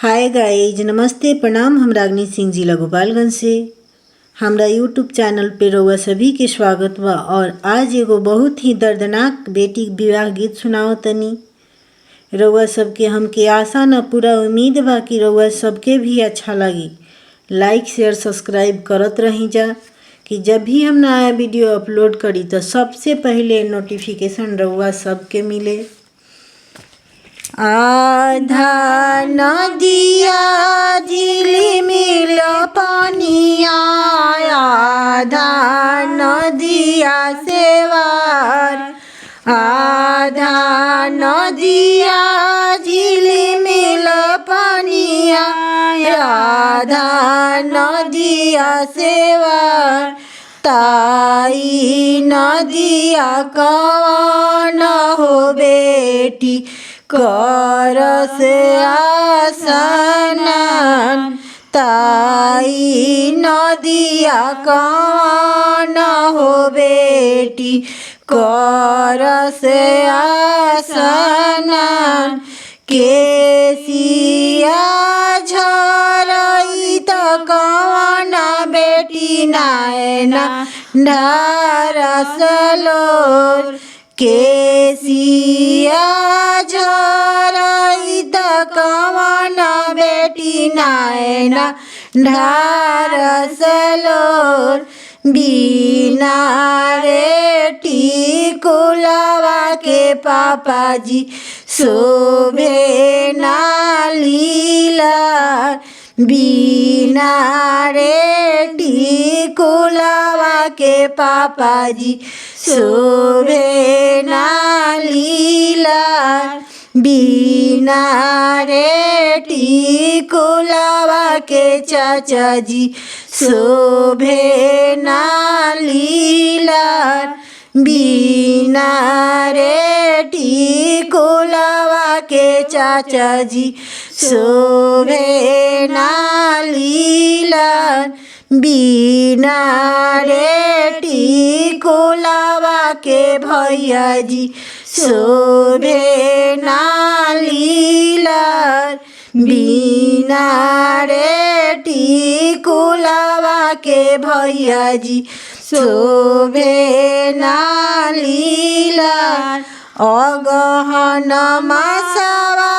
Hi guys, नमस्ते, प्रणाम। हम रागनी सिंह जिला गोपालगंज से हमरा यूट्यूब चैनल पे रउआ सभी के स्वागत बा। और आज एगो बहुत ही दर्दनाक बेटी विवाह गीत सुनाओ तनी रउआ सबके। हमके आशा न पूरा उम्मीद बा कि रउआ सबके भी अच्छा लगी। लाइक शेयर सब्सक्राइब करत रही जा कि जब भी हम नया वीडियो अपलोड करी तो सबसे पहले नोटिफिकेशन रउआ सबके मिले। आधा नदिया झिली मिल पानिया, आधा नदिया सेवार, आधा नदिया झिली मिल पानिया, आधा नदिया सेवार। ताई नदिया कवन हो बेटी करस आसनन, ताई नदिया कवन हो बेटी करस आसनन। केसिया झरई त कवन बेटी नैना ढारस लोर, केसिया झरई त कवन बेटी नैना ढारस लोर। बिना रे टिकुलवा के पापाजी शोभे ना लीलार, बिना रे टिकुलवा के पापाजी शोभे ना लीलार, बिना रे टिकुलवा के चाचाजी शोभे ना लीलार, बिना रे टिकुलवा के चाचाजी शोभे ना लीलार, बिना रे टिकुलवा के भैयाजी शोभे ना लीलार, बिना रे टिकुलवा के भैयाजी शोभे ना लीलार। अगहन मासवा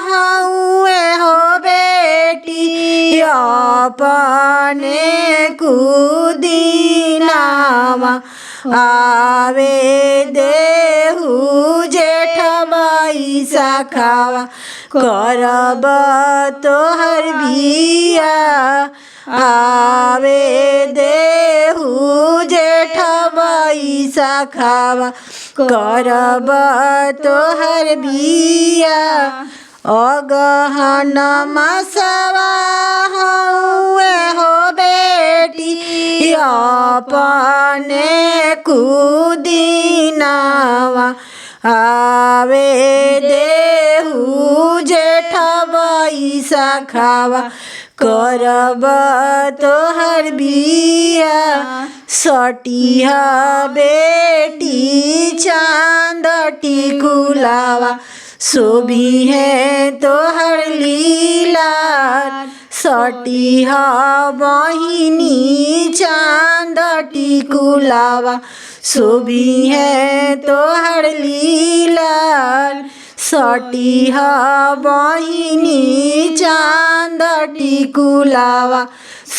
हउए हो बेटी अपने कुदिनावा, आवे देहु जेठ बैसाखावा करब तोहर बिया, आवे देहु जेठ बैसाखावा करब तोहर बिया। अगहन मासवा हउए हो बेटी अपने कुदिनावा, आवे देहु जेठ बैसाखावा करब तोहर बिया। सटिहा बेटी चांद टिकुलावा शोभी है तोहर लीलार, सटिहा बहिनी चांद टिकुलावा शोभी है तोहर लीलार, सटिहा बहिनी चांद टिकुलावा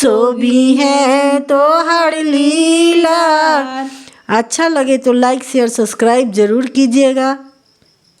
शोभी है तोहर लीलार। अच्छा लगे तो लाइक शेयर सब्सक्राइब जरूर कीजिएगा।